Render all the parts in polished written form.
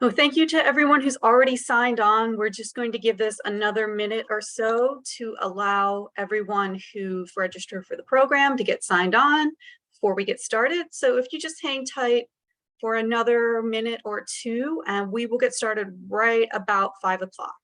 Oh, thank you to everyone who's already signed on. We're just going to give this another minute or so to allow everyone who's registered for the program to get signed on before we get started. So if you just hang tight for another minute or two, and we will get started right about 5 o'clock.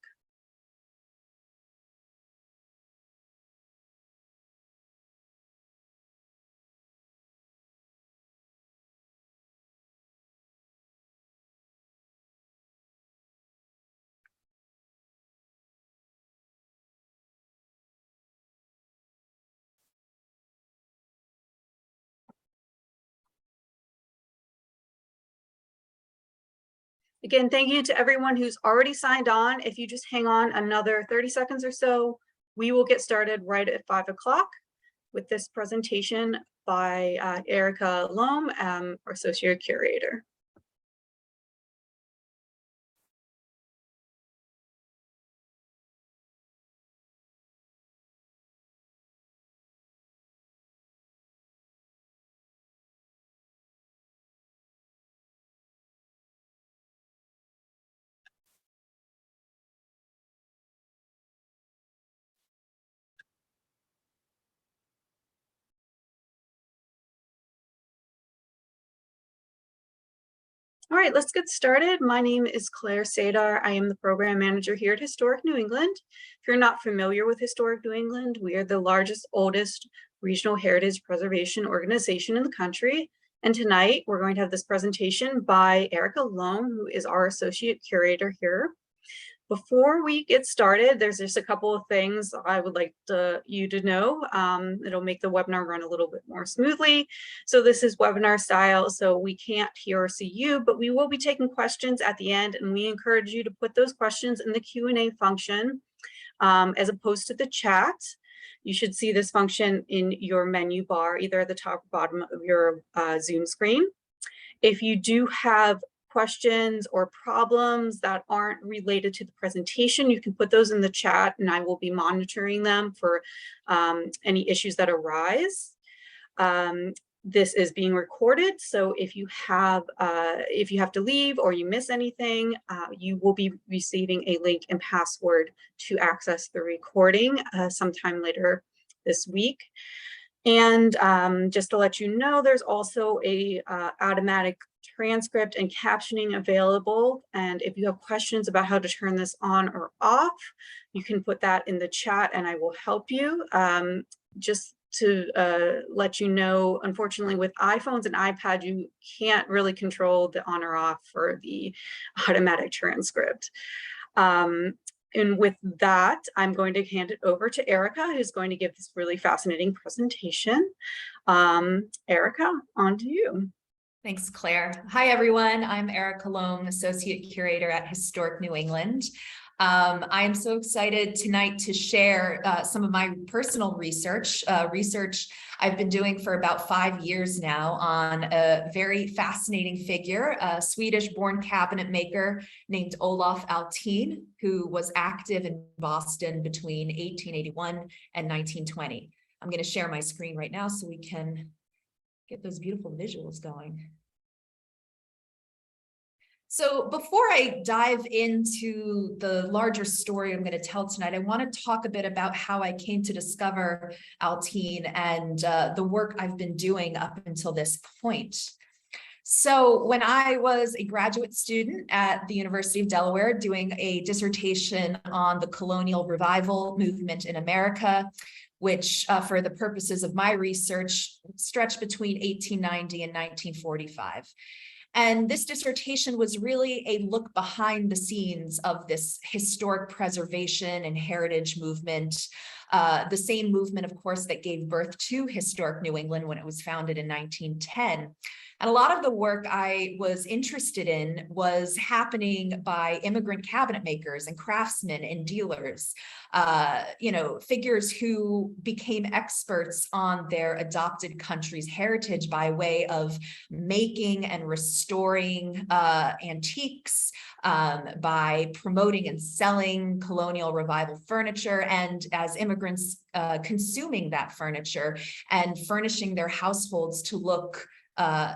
Again, thank you to everyone who's already signed on. If you just hang on another 30 seconds or so, we will get started right at 5 o'clock with this presentation by Erica Lome, our Associate Curator. All right, let's get started. My name is Claire Sadar. I am the program manager here at Historic New England. If you're not familiar with Historic New England, we are the largest, oldest regional heritage preservation organization in the country. And tonight we're going to have this presentation by Erica Lome, who is our associate curator here. Before we get started, there's just a couple of things I would like you to know. It'll make the webinar run a little bit more smoothly. So this is webinar style, so we can't hear or see you, but we will be taking questions at the end, and we encourage you to put those questions in the Q&A function as opposed to the chat. You should see this function in your menu bar, either at the top or bottom of your Zoom screen. If you do have questions or problems that aren't related to the presentation, you can put those in the chat and I will be monitoring them for any issues that arise. This is being recorded, so if you have to leave or you miss anything, you will be receiving a link and password to access the recording sometime later this week. And just to let you know, there's also a automatic transcript and captioning available. And if you have questions about how to turn this on or off, you can put that in the chat and I will help you. Just to let you know, unfortunately with iPhones and iPad, you can't really control the on or off for the automatic transcript. And with that, I'm going to hand it over to Erica, who's going to give this really fascinating presentation. Erica, on to you. Thanks, Claire. Hi, everyone. I'm Erica Lome, Associate Curator at Historic New England. I am so excited tonight to share some of my personal research I've been doing for about 5 years now on a very fascinating figure, a Swedish-born cabinet maker named Olof Althin, who was active in Boston between 1881 and 1920. I'm going to share my screen right now so we can get those beautiful visuals going. So before I dive into the larger story I'm going to tell tonight, I want to talk a bit about how I came to discover Althin and the work I've been doing up until this point. So when I was a graduate student at the University of Delaware doing a dissertation on the colonial revival movement in America, which for the purposes of my research stretched between 1890 and 1945. And this dissertation was really a look behind the scenes of this historic preservation and heritage movement, the same movement, of course, that gave birth to Historic New England when it was founded in 1910. And a lot of the work I was interested in was happening by immigrant cabinet makers and craftsmen and dealers, figures who became experts on their adopted country's heritage by way of making and restoring antiques, by promoting and selling colonial revival furniture, and as immigrants consuming that furniture and furnishing their households to look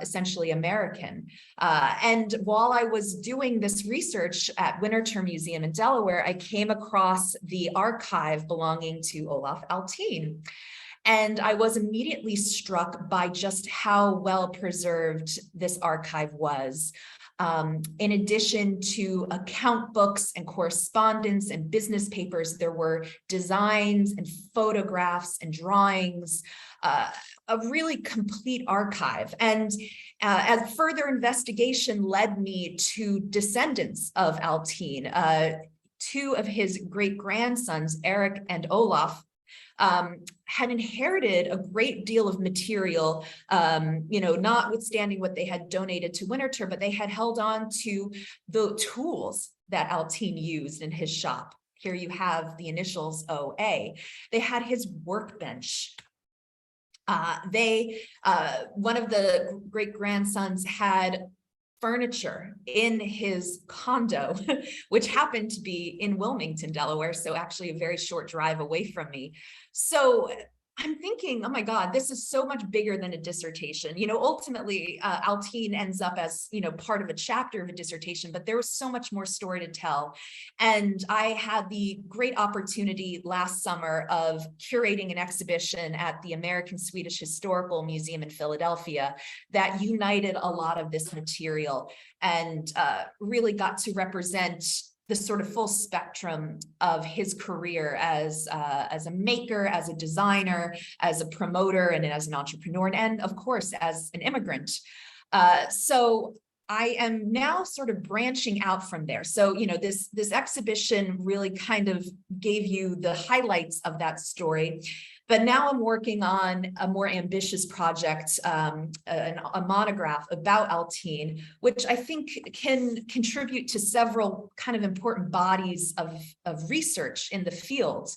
essentially American. And while I was doing this research at Winterthur Museum in Delaware, I came across the archive belonging to Olof Althin. And I was immediately struck by just how well preserved this archive was. In addition to account books and correspondence and business papers, there were designs and photographs and drawings, a really complete archive. And as further investigation led me to descendants of Althin, two of his great-grandsons, Eric and Olof, had inherited a great deal of material, notwithstanding what they had donated to Winterthur, but they had held on to the tools that Althin used in his shop. Here you have the initials OA. They had his workbench. One of the great-grandsons had furniture in his condo, which happened to be in Wilmington, Delaware, so actually a very short drive away from me. So I'm thinking, oh my God, this is so much bigger than a dissertation. Ultimately, Althin ends up as, part of a chapter of a dissertation, but there was so much more story to tell. And I had the great opportunity last summer of curating an exhibition at the American Swedish Historical Museum in Philadelphia that united a lot of this material and really got to represent the sort of full spectrum of his career as a maker, as a designer, as a promoter, and as an entrepreneur, and of course, as an immigrant. So I am now sort of branching out from there. So, this exhibition really kind of gave you the highlights of that story. But now I'm working on a more ambitious project, a monograph about Althin, which I think can contribute to several kind of important bodies of research in the field.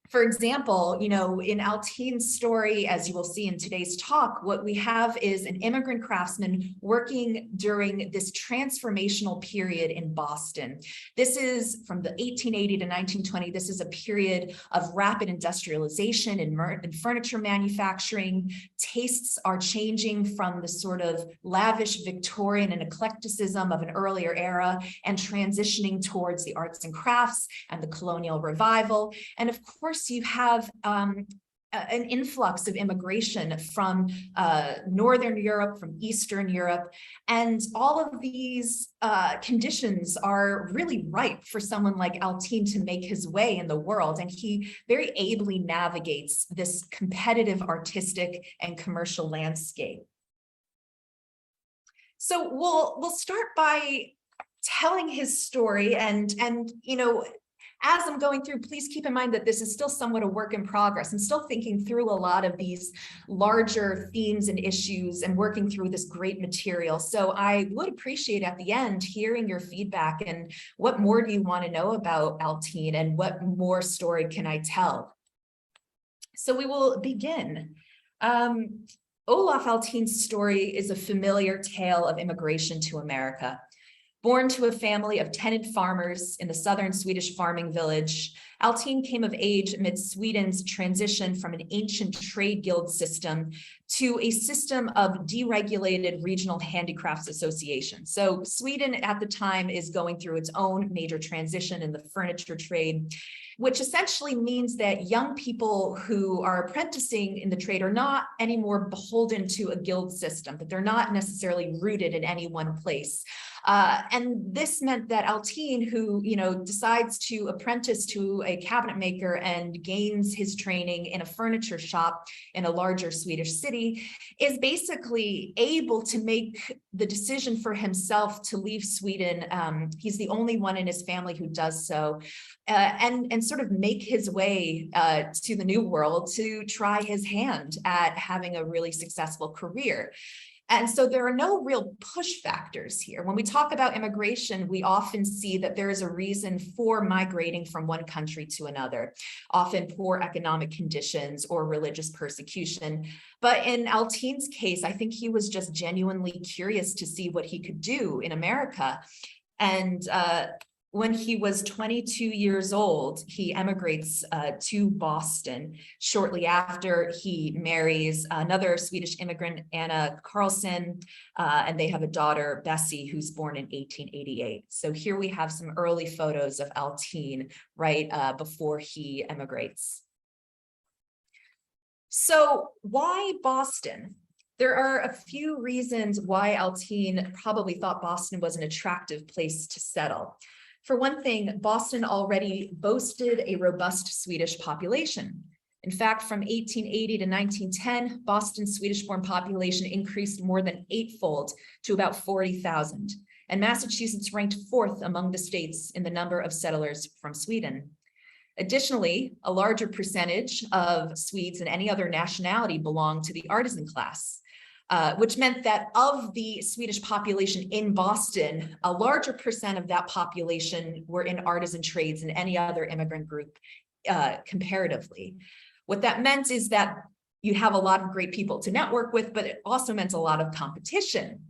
For example, in Althin's story, as you will see in today's talk, what we have is an immigrant craftsman working during this transformational period in Boston. This is from the 1880 to 1920. This is a period of rapid industrialization in furniture manufacturing. Tastes are changing from the sort of lavish Victorian and eclecticism of an earlier era and transitioning towards the arts and crafts and the colonial revival. And of course, you have an influx of immigration from Northern Europe, from Eastern Europe, and all of these conditions are really ripe for someone like Althin to make his way in the world, and he very ably navigates this competitive artistic and commercial landscape. So we'll start by telling his story, and as I'm going through, please keep in mind that this is still somewhat a work in progress. I'm still thinking through a lot of these larger themes and issues and working through this great material. So I would appreciate at the end hearing your feedback and what more do you want to know about Althin and what more story can I tell? So we will begin. Olof Althin's story is a familiar tale of immigration to America. Born to a family of tenant farmers in the southern Swedish farming village, Althin came of age amid Sweden's transition from an ancient trade guild system to a system of deregulated regional handicrafts associations. So Sweden at the time is going through its own major transition in the furniture trade, which essentially means that young people who are apprenticing in the trade are not anymore beholden to a guild system, that they're not necessarily rooted in any one place. And this meant that Althin, who decides to apprentice to a cabinet maker and gains his training in a furniture shop in a larger Swedish city, is basically able to make the decision for himself to leave Sweden. He's the only one in his family who does so, and sort of make his way to the new world to try his hand at having a really successful career. And so there are no real push factors here. When we talk about immigration, we often see that there is a reason for migrating from one country to another, often poor economic conditions or religious persecution. But in Althin's case, I think he was just genuinely curious to see what he could do in America. And When he was 22 years old, he emigrates to Boston. Shortly after, he marries another Swedish immigrant, Anna Carlson, and they have a daughter, Bessie, who's born in 1888. So here we have some early photos of Althin right before he emigrates. So why Boston? There are a few reasons why Althin probably thought Boston was an attractive place to settle. For one thing, Boston already boasted a robust Swedish population. In fact, from 1880 to 1910, Boston's Swedish-born population increased more than eightfold to about 40,000. And Massachusetts ranked fourth among the states in the number of settlers from Sweden. Additionally, a larger percentage of Swedes than any other nationality belonged to the artisan class. Which meant that of the Swedish population in Boston, a larger percent of that population were in artisan trades than any other immigrant group comparatively. What that meant is that you have a lot of great people to network with, but it also meant a lot of competition.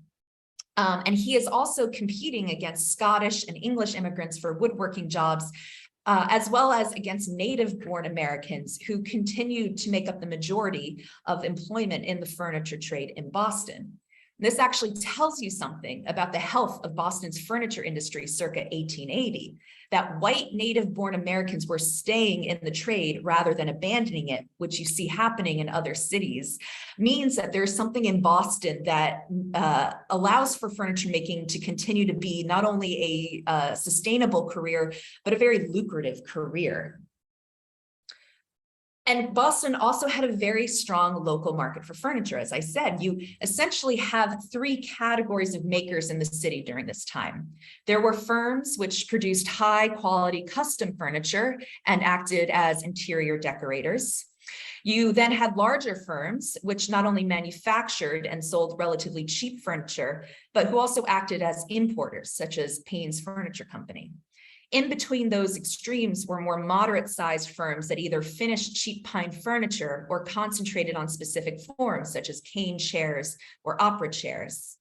And he is also competing against Scottish and English immigrants for woodworking jobs, as well as against native-born Americans who continued to make up the majority of employment in the furniture trade in Boston. This actually tells you something about the health of Boston's furniture industry circa 1880, that white native-born Americans were staying in the trade rather than abandoning it, which you see happening in other cities, means that there's something in Boston that allows for furniture making to continue to be not only a sustainable career, but a very lucrative career. And Boston also had a very strong local market for furniture. As I said, you essentially have three categories of makers in the city during this time. There were firms which produced high quality custom furniture and acted as interior decorators. You then had larger firms which not only manufactured and sold relatively cheap furniture, but who also acted as importers, such as Payne's Furniture Company. In between those extremes were more moderate-sized firms that either finished cheap pine furniture or concentrated on specific forms, such as cane chairs or opera chairs.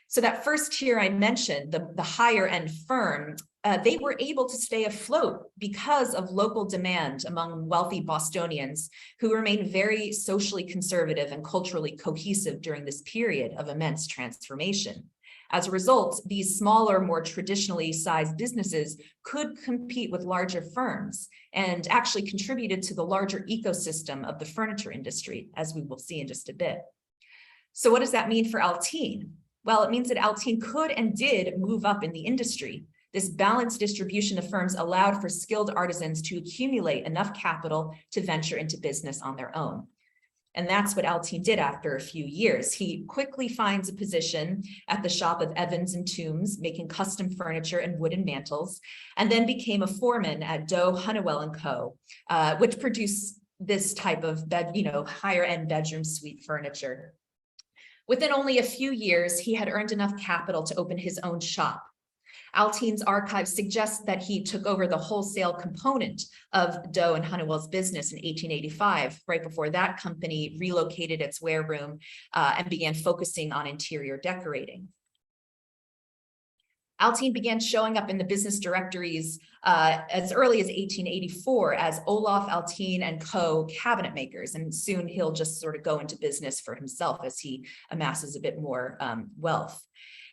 So that first tier I mentioned, the higher-end firm, they were able to stay afloat because of local demand among wealthy Bostonians who remained very socially conservative and culturally cohesive during this period of immense transformation. As a result, these smaller, more traditionally sized businesses could compete with larger firms and actually contributed to the larger ecosystem of the furniture industry, as we will see in just a bit. So what does that mean for Althin? Well, it means that Althin could and did move up in the industry. This balanced distribution of firms allowed for skilled artisans to accumulate enough capital to venture into business on their own. And that's what Althin did after a few years. He quickly finds a position at the shop of Evans and Toombs, making custom furniture and wooden mantels, and then became a foreman at Doe, Honeywell & Co., which produced this type of higher end bedroom suite furniture. Within only a few years, he had earned enough capital to open his own shop. Althin's archives suggest that he took over the wholesale component of Doe and Honeywell's business in 1885, right before that company relocated its wareroom and began focusing on interior decorating. Althin began showing up in the business directories as early as 1884 as Olof Althin and Co. cabinetmakers, and soon he'll just sort of go into business for himself as he amasses a bit more wealth.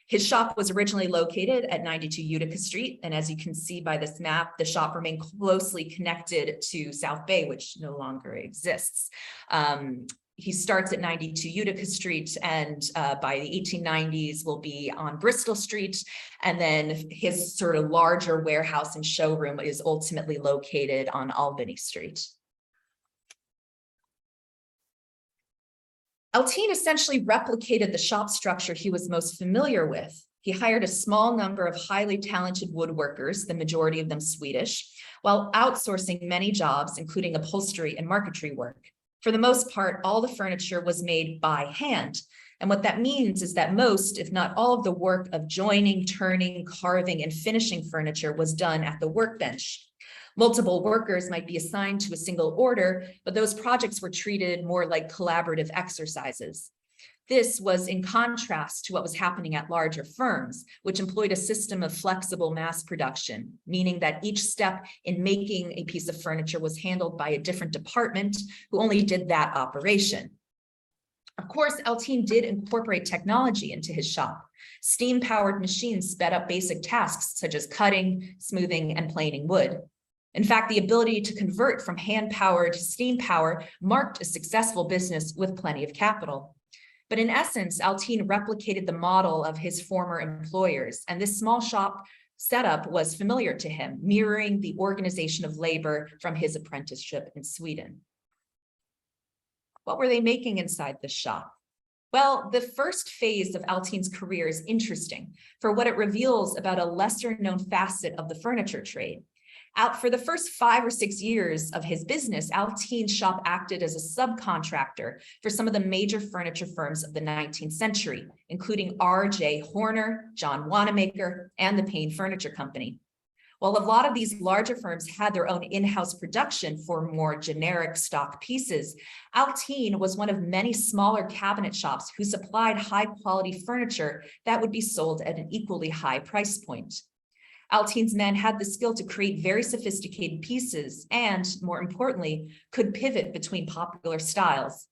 His shop was originally located at 92 Utica Street, and as you can see by this map, the shop remained closely connected to South Bay, which no longer exists. He starts at 92 Utica Street, and by the 1890s will be on Bristol Street, and then his sort of larger warehouse and showroom is ultimately located on Albany Street. Althin essentially replicated the shop structure he was most familiar with. He hired a small number of highly talented woodworkers, the majority of them Swedish, while outsourcing many jobs, including upholstery and marquetry work. For the most part, all the furniture was made by hand. And what that means is that most, if not all, of the work of joining, turning, carving, and finishing furniture was done at the workbench. Multiple workers might be assigned to a single order, but those projects were treated more like collaborative exercises. This was in contrast to what was happening at larger firms, which employed a system of flexible mass production, meaning that each step in making a piece of furniture was handled by a different department who only did that operation. Of course, Althin did incorporate technology into his shop. Steam-powered machines sped up basic tasks such as cutting, smoothing, and planing wood. In fact, the ability to convert from hand power to steam power marked a successful business with plenty of capital. But in essence, Althin replicated the model of his former employers, and this small shop setup was familiar to him, mirroring the organization of labor from his apprenticeship in Sweden. What were they making inside the shop? Well, the first phase of Althin's career is interesting for what it reveals about a lesser known facet of the furniture trade. For the first 5 or 6 years of his business, Althin's shop acted as a subcontractor for some of the major furniture firms of the 19th century, including R.J. Horner, John Wanamaker, and the Payne Furniture Company. While a lot of these larger firms had their own in-house production for more generic stock pieces, Althin was one of many smaller cabinet shops who supplied high-quality furniture that would be sold at an equally high price point. Althin's men had the skill to create very sophisticated pieces and, more importantly, could pivot between popular styles.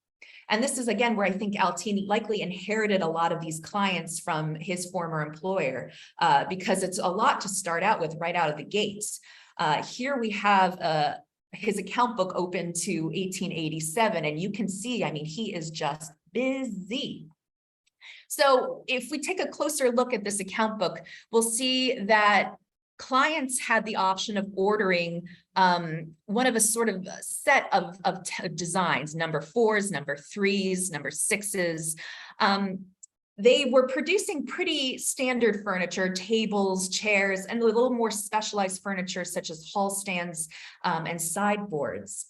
And this is, again, where I think Althin likely inherited a lot of these clients from his former employer, because it's a lot to start out with right out of the gates. Here we have his account book open to 1887, and you can see, I mean, he is just busy. So if we take a closer look at this account book, we'll see that clients had the option of ordering one of a sort of set of designs, number 4s, number 3s, number 6s. They were producing pretty standard furniture, tables, chairs, and a little more specialized furniture such as hall stands and sideboards.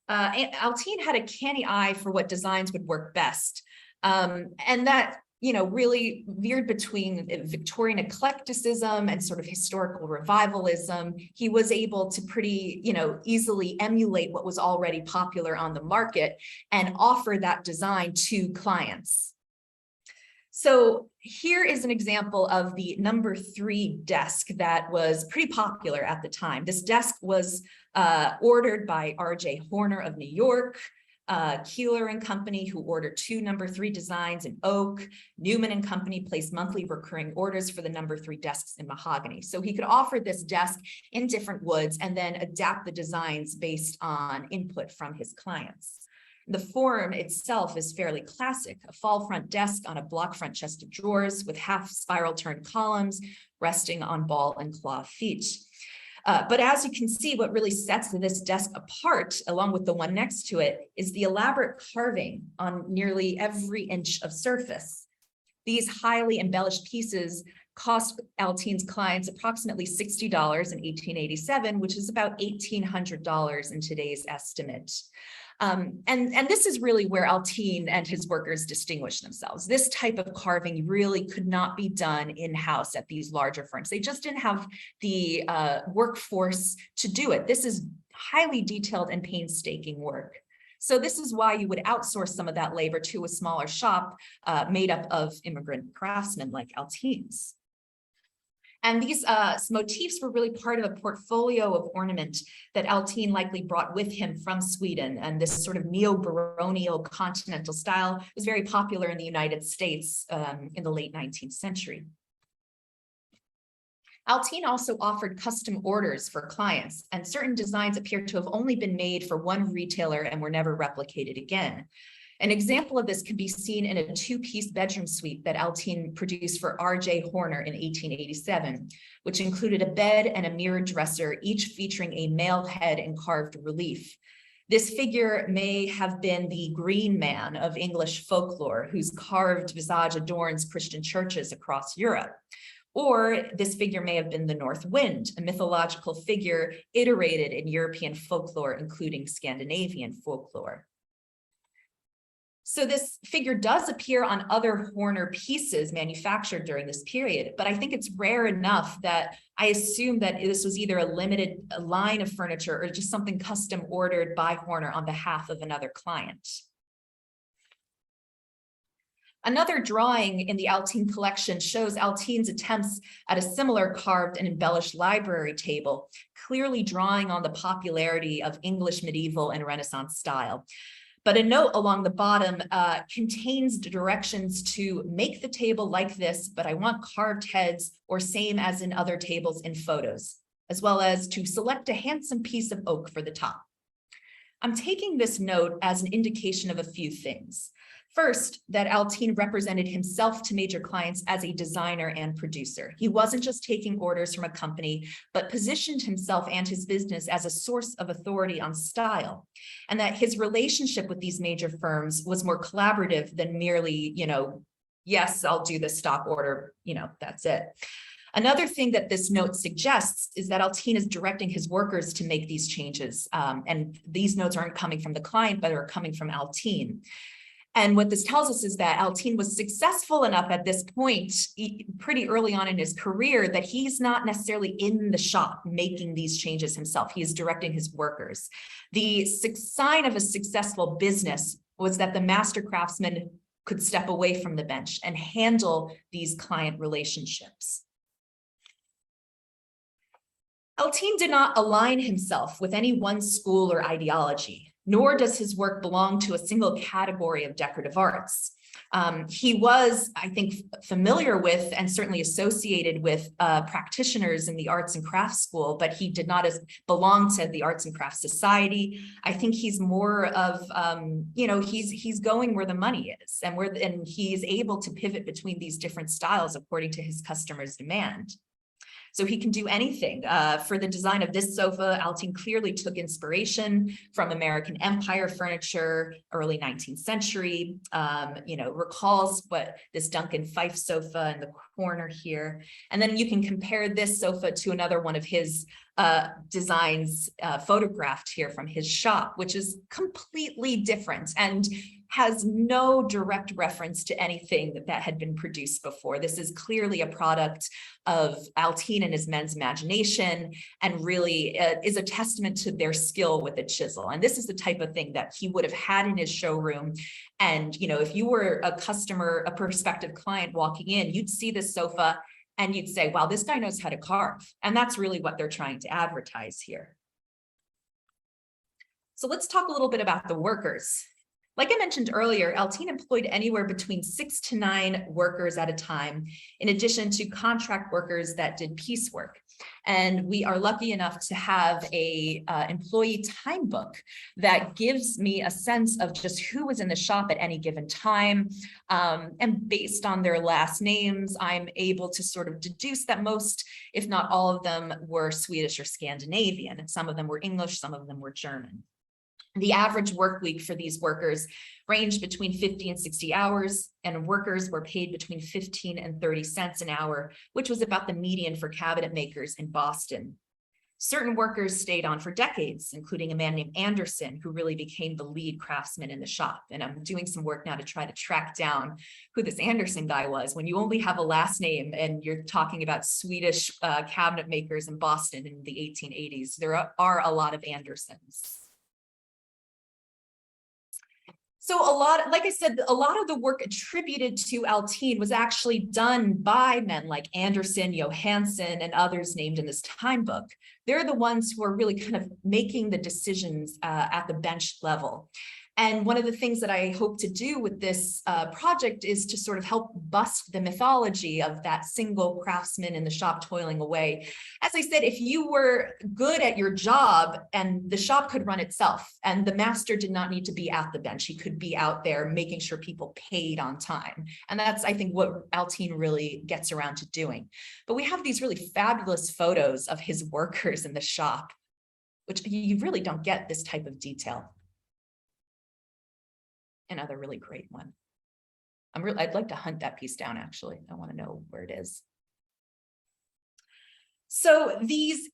Althin had a canny eye for what designs would work best. And that, really veered between Victorian eclecticism and sort of historical revivalism. He was able to pretty, easily emulate what was already popular on the market and offer that design to clients. So here is an example of the number 3 desk that was pretty popular at the time. This desk was ordered by R.J. Horner of New York, Keeler and Company, who ordered 2 number 3 designs in oak. Newman and Company placed monthly recurring orders for the number 3 desks in mahogany. So he could offer this desk in different woods and then adapt the designs based on input from his clients. The form itself is fairly classic, a fall front desk on a block front chest of drawers with half spiral turned columns resting on ball and claw feet. But as you can see, what really sets this desk apart, along with the one next to it, is the elaborate carving on nearly every inch of surface. These highly embellished pieces cost Althin's clients approximately $60 in 1887, which is about $1,800 in today's estimate. And this is really where Althin and his workers distinguish themselves. This type of carving really could not be done in-house at these larger firms. They just didn't have the workforce to do it. This is highly detailed and painstaking work. So this is why you would outsource some of that labor to a smaller shop made up of immigrant craftsmen like Althin's. And these motifs were really part of a portfolio of ornament that Althin likely brought with him from Sweden. And this sort of neo-baronial continental style was very popular in the United States in the late 19th century. Althin also offered custom orders for clients, and certain designs appear to have only been made for one retailer and were never replicated again. An example of this can be seen in a 2-piece bedroom suite that Althin produced for R.J. Horner in 1887, which included a bed and a mirror dresser, each featuring a male head in carved relief. This figure may have been the Green Man of English folklore, whose carved visage adorns Christian churches across Europe. Or this figure may have been the North Wind, a mythological figure iterated in European folklore, including Scandinavian folklore. So this figure does appear on other Horner pieces manufactured during this period, but I think it's rare enough that I assume that this was either a limited line of furniture or just something custom ordered by Horner on behalf of another client. Another drawing in the Althin collection shows Althin's attempts at a similar carved and embellished library table, clearly drawing on the popularity of English medieval and Renaissance style. But a note along the bottom contains directions to make the table like this, but I want carved heads or same as in other tables in photos, as well as to select a handsome piece of oak for the top. I'm taking this note as an indication of a few things. First, that Althin represented himself to major clients as a designer and producer. He wasn't just taking orders from a company, but positioned himself and his business as a source of authority on style. And that his relationship with these major firms was more collaborative than merely, yes, I'll do the stock order, that's it. Another thing that this note suggests is that Althin is directing his workers to make these changes. And these notes aren't coming from the client, but are coming from Althin. And what this tells us is that Althin was successful enough at this point, pretty early on in his career, that he's not necessarily in the shop making these changes himself. He is directing his workers. The sign of a successful business was that the master craftsman could step away from the bench and handle these client relationships. Althin did not align himself with any one school or ideology, nor does his work belong to a single category of decorative arts. He was, I think, familiar with and certainly associated with practitioners in the arts and crafts school, but he did not belong to the Arts and Crafts Society. I think he's more of, he's going where the money is, and he's able to pivot between these different styles according to his customers' demand. So he can do anything. For the design of this sofa, Althin clearly took inspiration from American Empire furniture, early 19th century, recalls what this Duncan Fife sofa in the corner here. And then you can compare this sofa to another one of his designs photographed here from his shop, which is completely different and has no direct reference to anything that had been produced before. This is clearly a product of Althin and his men's imagination, and really is a testament to their skill with the chisel. And this is the type of thing that he would have had in his showroom. And, if you were a customer, a prospective client walking in, you'd see this sofa and you'd say, wow, this guy knows how to carve. And that's really what they're trying to advertise here. So let's talk a little bit about the workers. Like I mentioned earlier, Althin employed anywhere between 6 to 9 workers at a time, in addition to contract workers that did piecework. And we are lucky enough to have a employee time book that gives me a sense of just who was in the shop at any given time. And based on their last names, I'm able to sort of deduce that most, if not all of them, were Swedish or Scandinavian. And some of them were English, some of them were German. The average work week for these workers ranged between 50 and 60 hours, and workers were paid between 15 and 30 cents an hour, which was about the median for cabinet makers in Boston. Certain workers stayed on for decades, including a man named Anderson, who really became the lead craftsman in the shop. And I'm doing some work now to try to track down who this Anderson guy was. When you only have a last name and you're talking about Swedish cabinet makers in Boston in the 1880s, there are a lot of Andersons. So like I said, a lot of the work attributed to Althin was actually done by men like Anderson, Johansson, and others named in this time book. They're the ones who are really kind of making the decisions at the bench level. And one of the things that I hope to do with this project is to sort of help bust the mythology of that single craftsman in the shop toiling away. As I said, if you were good at your job, and the shop could run itself, and the master did not need to be at the bench, he could be out there making sure people paid on time. And that's, I think, what Althin really gets around to doing. But we have these really fabulous photos of his workers in the shop, which you really don't get this type of detail. Another really great one. I'd like to hunt that piece down, actually. I want to know where it is. So these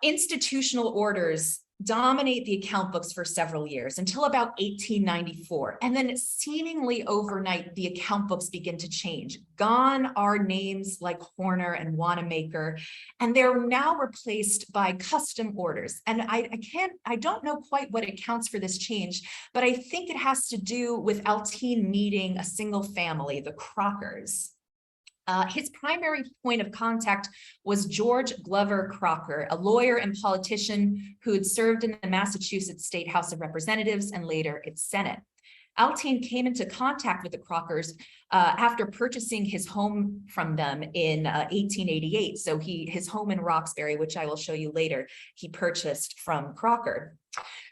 institutional orders dominate the account books for several years until about 1894. And then seemingly overnight, the account books begin to change. Gone are names like Horner and Wanamaker, and they're now replaced by custom orders. And I don't know quite what accounts for this change, but I think it has to do with Althin meeting a single family, the Crockers. His primary point of contact was George Glover Crocker, a lawyer and politician who had served in the Massachusetts State House of Representatives and later its Senate. Althin came into contact with the Crockers after purchasing his home from them in 1888. So his home in Roxbury, which I will show you later, he purchased from Crocker.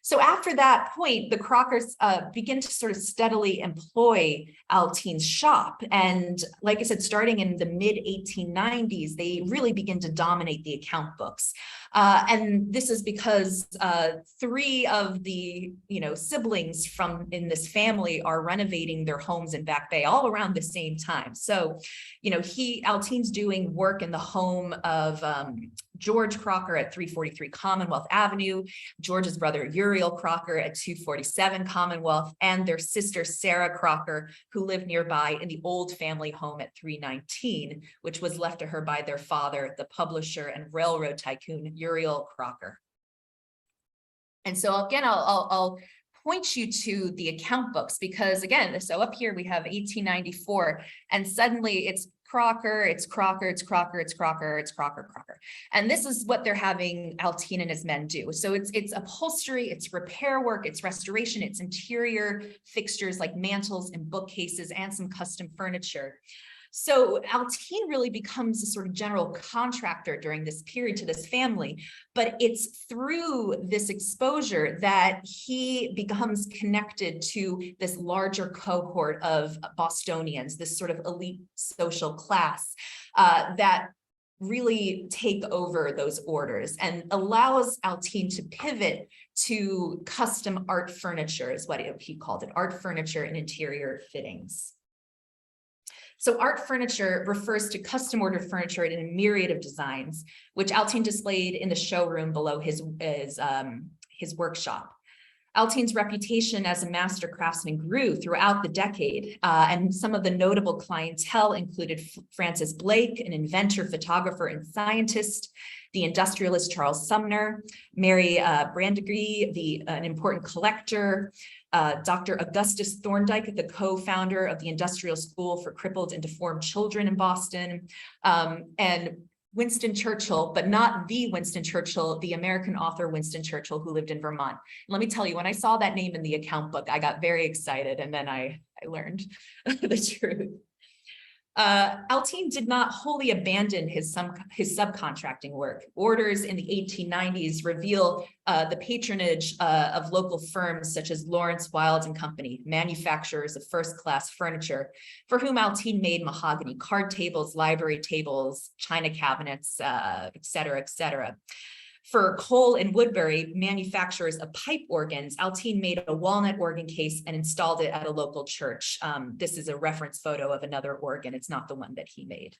So after that point, the Crockers begin to sort of steadily employ Althin's shop. And like I said, starting in the mid 1890s, they really begin to dominate the account books. And this is because three of the siblings in this family are renovating their homes in Back Bay all around the same time. So, Althin's doing work in the home of George Crocker at 343 Commonwealth Avenue, George's brother Uriel Crocker at 247 Commonwealth, and their sister Sarah Crocker, who lived nearby in the old family home at 319, which was left to her by their father, the publisher and railroad tycoon Uriel Crocker. And so again, I'll point you to the account books because again, so up here we have 1894, and suddenly it's Crocker, it's Crocker, it's Crocker, it's Crocker, it's Crocker, Crocker. And this is what they're having Althin and his men do. So it's upholstery, it's repair work, it's restoration, it's interior fixtures like mantles and bookcases and some custom furniture. So Althin really becomes a sort of general contractor during this period to this family, but it's through this exposure that he becomes connected to this larger cohort of Bostonians, this sort of elite social class that really take over those orders and allows Althin to pivot to custom art furniture, is what he called it, art furniture and interior fittings. So art furniture refers to custom ordered furniture in a myriad of designs, which Althin displayed in the showroom below his workshop. Althin's reputation as a master craftsman grew throughout the decade, and some of the notable clientele included Francis Blake, an inventor, photographer, and scientist, the industrialist Charles Sumner, Mary Brandegree, an important collector, Dr. Augustus Thorndike, the co-founder of the Industrial School for Crippled and Deformed Children in Boston, and Winston Churchill, but not the Winston Churchill, the American author Winston Churchill, who lived in Vermont. Let me tell you, when I saw that name in the account book, I got very excited, and then I learned the truth. Althin did not wholly abandon his subcontracting work. Orders in the 1890s reveal the patronage of local firms such as Lawrence Wild and Company, manufacturers of first-class furniture, for whom Althin made mahogany card tables, library tables, china cabinets, et cetera, et cetera. For Cole and Woodbury, manufacturers of pipe organs, Althin made a walnut organ case and installed it at a local church. This is a reference photo of another organ. It's not the one that he made.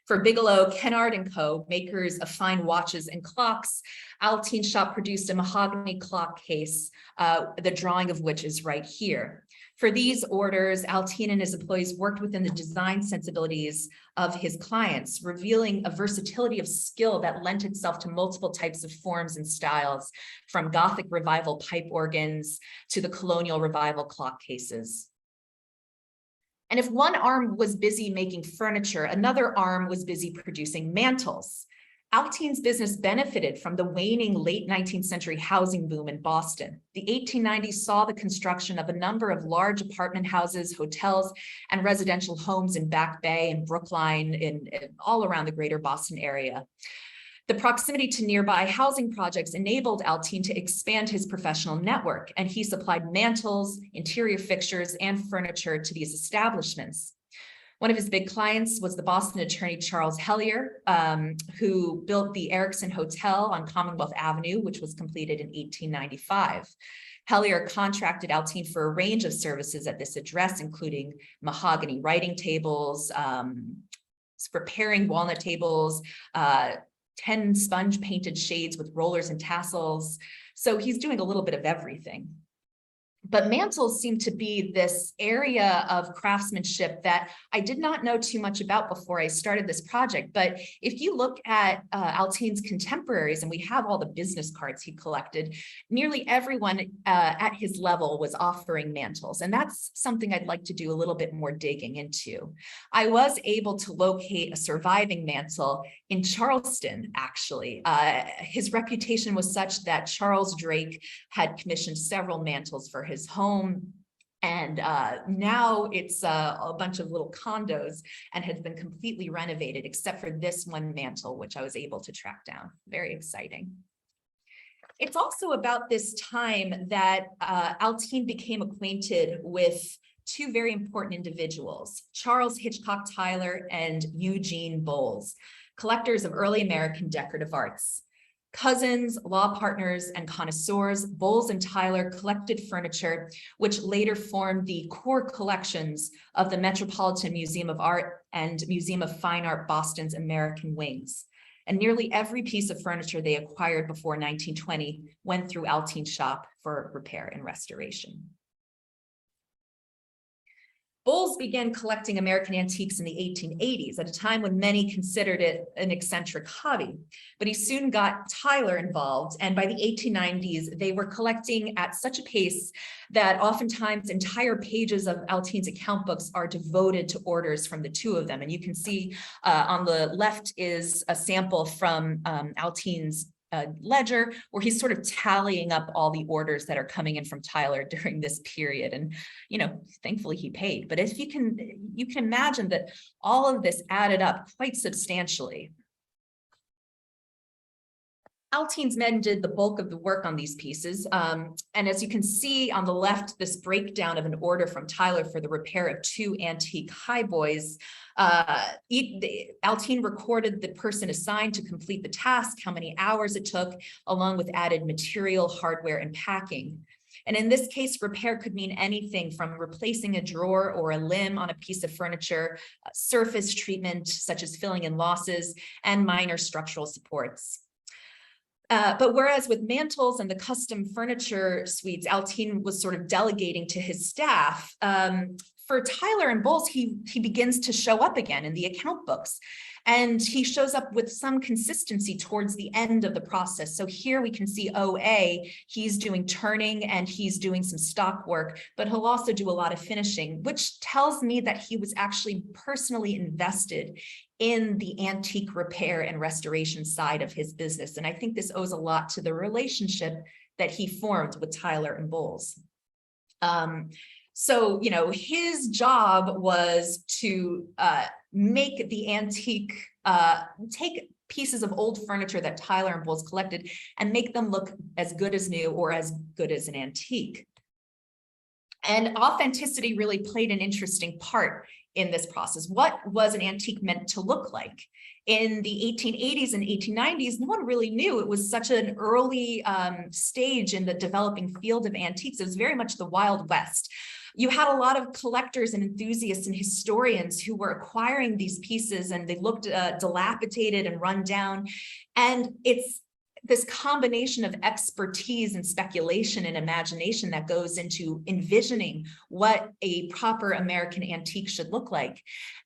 For Bigelow, Kennard & Co., makers of fine watches and clocks, Althin's shop produced a mahogany clock case, the drawing of which is right here. For these orders, Althin and his employees worked within the design sensibilities of his clients, revealing a versatility of skill that lent itself to multiple types of forms and styles, from Gothic revival pipe organs to the colonial revival clock cases. And if one arm was busy making furniture, another arm was busy producing mantles. Althin's business benefited from the waning late 19th century housing boom in Boston. The 1890s saw the construction of a number of large apartment houses, hotels, and residential homes in Back Bay and Brookline, in all around the greater Boston area. The proximity to nearby housing projects enabled Althin to expand his professional network, and he supplied mantles, interior fixtures, and furniture to these establishments. One of his big clients was the Boston attorney Charles Hellier, who built the Erickson Hotel on Commonwealth Avenue, which was completed in 1895. Hellier contracted Althin for a range of services at this address, including mahogany writing tables, repairing walnut tables, 10 sponge painted shades with rollers and tassels. So he's doing a little bit of everything. But mantles seem to be this area of craftsmanship that I did not know too much about before I started this project. But if you look at Althin's contemporaries, and we have all the business cards he collected, nearly everyone at his level was offering mantles. And that's something I'd like to do a little bit more digging into. I was able to locate a surviving mantle in Charleston, actually. His reputation was such that Charles Drake had commissioned several mantles for his home. And now it's a bunch of little condos and has been completely renovated, except for this one mantle, which I was able to track down. Very exciting. It's also about this time that Althin became acquainted with two very important individuals, Charles Hitchcock Tyler and Eugene Bowles, collectors of early American decorative arts. Cousins, law partners, and connoisseurs, Bowles and Tyler collected furniture, which later formed the core collections of the Metropolitan Museum of Art and Museum of Fine Art Boston's American Wings. And nearly every piece of furniture they acquired before 1920 went through Althin's shop for repair and restoration. Bowles began collecting American antiques in the 1880s, at a time when many considered it an eccentric hobby. But he soon got Tyler involved, and by the 1890s, they were collecting at such a pace that oftentimes entire pages of Althin's account books are devoted to orders from the two of them. And you can see on the left is a sample from Althin's ledger, where he's sort of tallying up all the orders that are coming in from Tyler during this period. And, you know, thankfully he paid. But if you can imagine that all of this added up quite substantially. Althin's men did the bulk of the work on these pieces. And as you can see on the left, this breakdown of an order from Tyler for the repair of two antique highboys. Althin recorded the person assigned to complete the task, how many hours it took, along with added material, hardware, and packing. And in this case, repair could mean anything from replacing a drawer or a limb on a piece of furniture, surface treatment, such as filling in losses, and minor structural supports. But whereas with mantles and the custom furniture suites, Althin was sort of delegating to his staff, for Tyler and Bowles, he begins to show up again in the account books. And he shows up with some consistency towards the end of the process. So here we can see OA, he's doing turning and he's doing some stock work, but he'll also do a lot of finishing, which tells me that he was actually personally invested in the antique repair and restoration side of his business. And I think this owes a lot to the relationship that he formed with Tyler and Bowles. So, you know, his job was to make the antique, take pieces of old furniture that Tyler and Bowles collected and make them look as good as new or as good as an antique. And authenticity really played an interesting part in this process. What was an antique meant to look like? In the 1880s and 1890s, no one really knew. It was such an early stage in the developing field of antiques. It was very much the Wild West. You had a lot of collectors and enthusiasts and historians who were acquiring these pieces, and they looked dilapidated and run down. And it's this combination of expertise and speculation and imagination that goes into envisioning what a proper American antique should look like.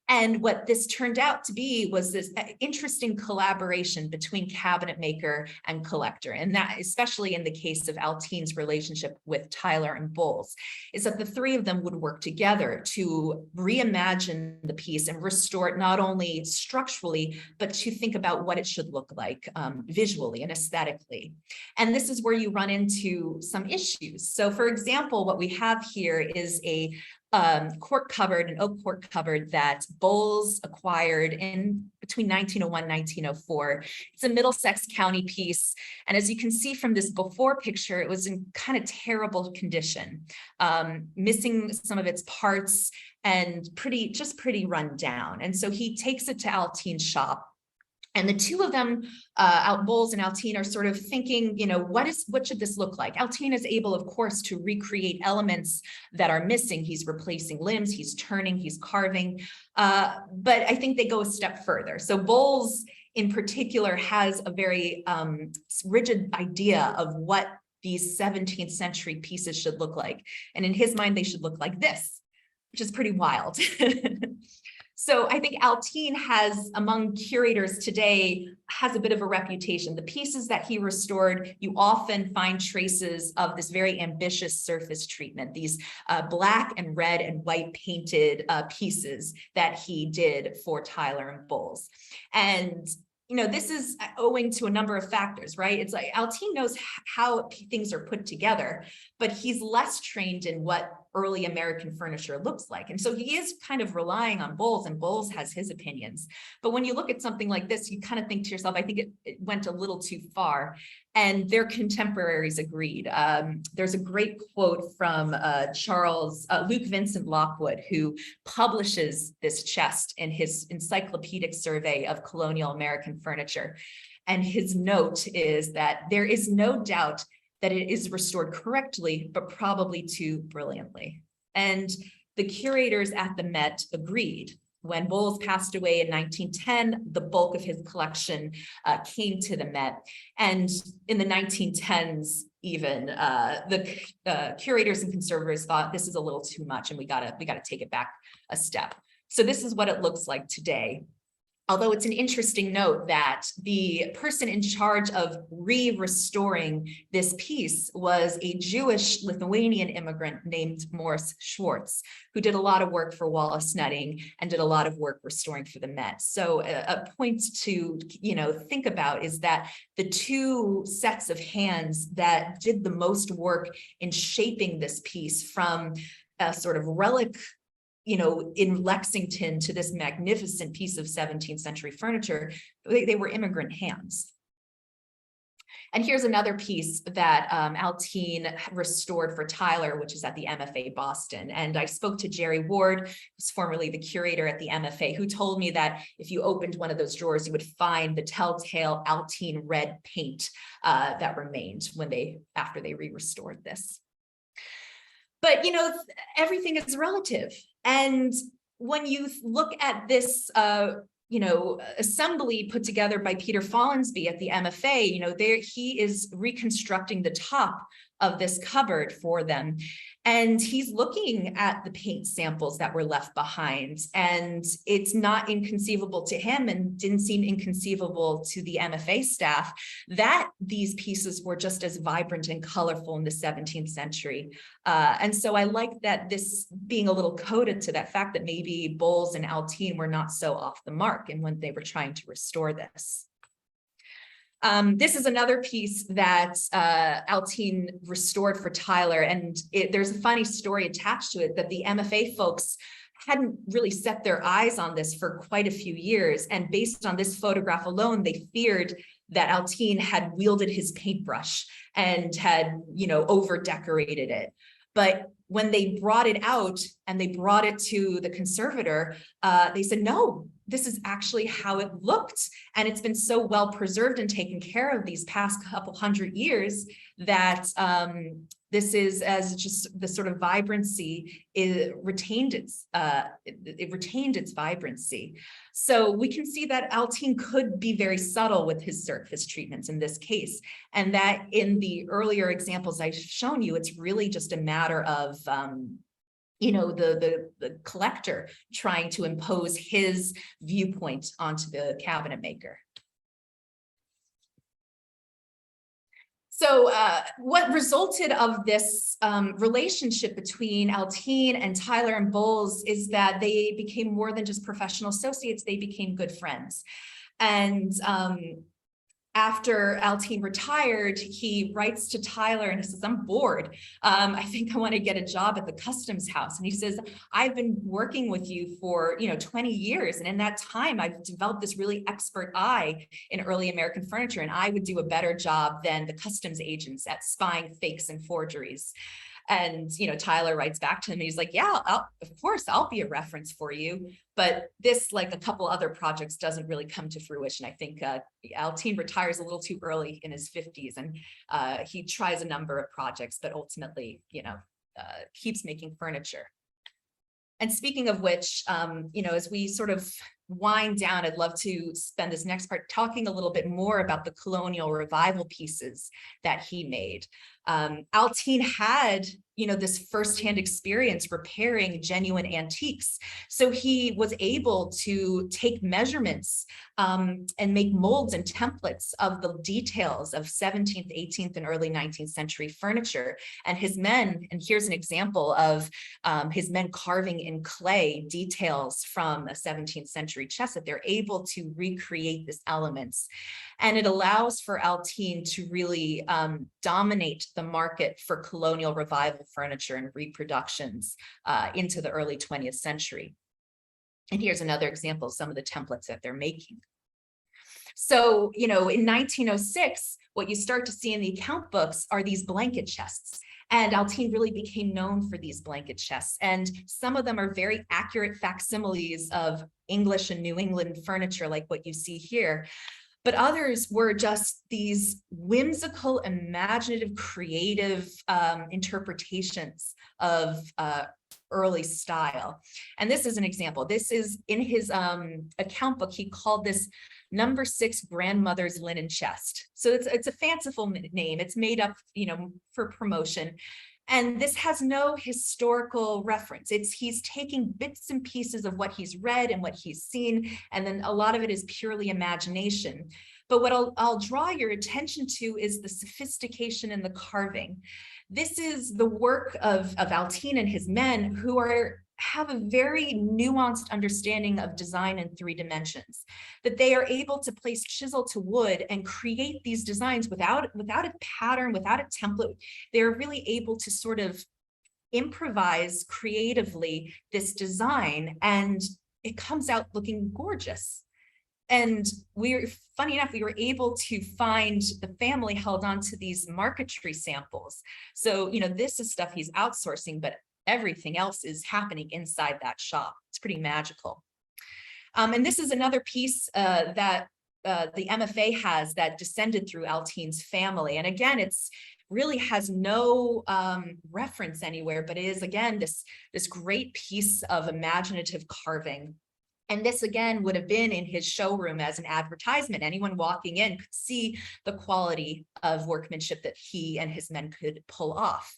And what this turned out to be was this interesting collaboration between cabinet maker and collector. And that, especially in the case of Althin's relationship with Tyler and Bowles, is that the three of them would work together to reimagine the piece and restore it not only structurally, but to think about what it should look like visually and aesthetically. And this is where you run into some issues. So for example, what we have here is a cork cupboard, an oak cork cupboard that Bowles acquired in between 1901 and 1904. It's a Middlesex County piece. And as you can see from this before picture, it was in kind of terrible condition, missing some of its parts and pretty run down. And so he takes it to Althin's shop. And the two of them, Bowles and Althin, are sort of thinking, you know, what should this look like? Althin is able, of course, to recreate elements that are missing. He's replacing limbs, he's turning, he's carving. But I think they go a step further. So Bowles in particular has a very rigid idea of what these 17th century pieces should look like. And in his mind, they should look like this, which is pretty wild. So I think Althin has, among curators today, has a bit of a reputation. The pieces that he restored, you often find traces of this very ambitious surface treatment, these black and red and white painted pieces that he did for Tyler and Bowles. And this is owing to a number of factors, right? It's like Althin knows how things are put together, but he's less trained in what early American furniture looks like. And so he is kind of relying on Bowles, and Bowles has his opinions. But when you look at something like this, you kind of think to yourself, I think it went a little too far. And their contemporaries agreed. There's a great quote from Luke Vincent Lockwood, who publishes this chest in his encyclopedic survey of colonial American furniture. And his note is that there is no doubt that it is restored correctly, but probably too brilliantly. And the curators at the Met agreed. When Bowles passed away in 1910, the bulk of his collection came to the Met. And in the 1910s, even the curators and conservators thought this is a little too much, and we gotta take it back a step. So this is what it looks like today. Although it's an interesting note that the person in charge of restoring this piece was a Jewish Lithuanian immigrant named Morris Schwartz, who did a lot of work for Wallace Nutting and did a lot of work restoring for the Met. So a point to think about is that the two sets of hands that did the most work in shaping this piece from a sort of relic in Lexington to this magnificent piece of 17th century furniture, they were immigrant hands. And here's another piece that Althin restored for Tyler, which is at the MFA Boston. And I spoke to Jerry Ward, who's formerly the curator at the MFA, who told me that if you opened one of those drawers, you would find the telltale Althin red paint that remained after they re-restored this. But, everything is relative. And when you look at this, assembly put together by Peter Follansbee at the MFA, he is reconstructing the top of this cupboard for them. And he's looking at the paint samples that were left behind. And it's not inconceivable to him, and didn't seem inconceivable to the MFA staff, that these pieces were just as vibrant and colorful in the 17th century. And so I like that this being a little coded to that fact that maybe Bowles and Althin were not so off the mark and when they were trying to restore this. This is another piece that Althin restored for Tyler, and there's a funny story attached to it that the MFA folks hadn't really set their eyes on this for quite a few years, and based on this photograph alone, they feared that Althin had wielded his paintbrush and had, over-decorated it. But when they brought it out and they brought it to the conservator, they said, no, this is actually how it looked. And it's been so well preserved and taken care of these past couple hundred years that this is as just the sort of vibrancy, it retained its vibrancy. So we can see that Althin could be very subtle with his surface treatments in this case. And that in the earlier examples I've shown you, it's really just a matter of the collector trying to impose his viewpoint onto the cabinet maker. So what resulted of this relationship between Althin and Tyler and Bowles is that they became more than just professional associates, they became good friends. And after Althin retired, he writes to Tyler and he says, I'm bored. I think I want to get a job at the customs house. And he says, I've been working with you for 20 years. And in that time, I've developed this really expert eye in early American furniture. And I would do a better job than the customs agents at spying fakes and forgeries. And, Tyler writes back to him and he's like, yeah, of course, I'll be a reference for you. But this, like a couple other projects, doesn't really come to fruition. I think Althin retires a little too early in his 50s, and he tries a number of projects, but ultimately, keeps making furniture. And speaking of which, as we sort of wind down, I'd love to spend this next part talking a little bit more about the colonial revival pieces that he made. Althin had, this firsthand experience repairing genuine antiques. So he was able to take measurements and make molds and templates of the details of 17th, 18th, and early 19th century furniture. And his men, and here's an example of his men carving in clay details from a 17th century chest, that they're able to recreate these elements. And it allows for Althin to really dominate the market for colonial revival furniture and reproductions into the early 20th century. And here's another example of some of the templates that they're making. So, in 1906, what you start to see in the account books are these blanket chests. And Althin really became known for these blanket chests. And some of them are very accurate facsimiles of English and New England furniture, like what you see here. But others were just these whimsical, imaginative, creative interpretations of early style. And this is an example. This is in his account book. He called this number 6 grandmother's linen chest. So it's a fanciful name. It's made up, for promotion. And this has no historical reference. He's taking bits and pieces of what he's read and what he's seen, and then a lot of it is purely imagination. But what I'll draw your attention to is the sophistication in the carving. This is the work of Althin and his men, who have a very nuanced understanding of design in 3 dimensions, that they are able to place chisel to wood and create these designs without a pattern, without a template. They're really able to sort of improvise creatively this design, and it comes out looking gorgeous. And funny enough, we were able to find the family held on to these marquetry samples. So, this is stuff he's outsourcing, but everything else is happening inside that shop. It's pretty magical. And this is another piece that the MFA has that descended through Althin's family. And again, it's really has no reference anywhere, but it is, again, this great piece of imaginative carving. And this, again, would have been in his showroom as an advertisement. Anyone walking in could see the quality of workmanship that he and his men could pull off.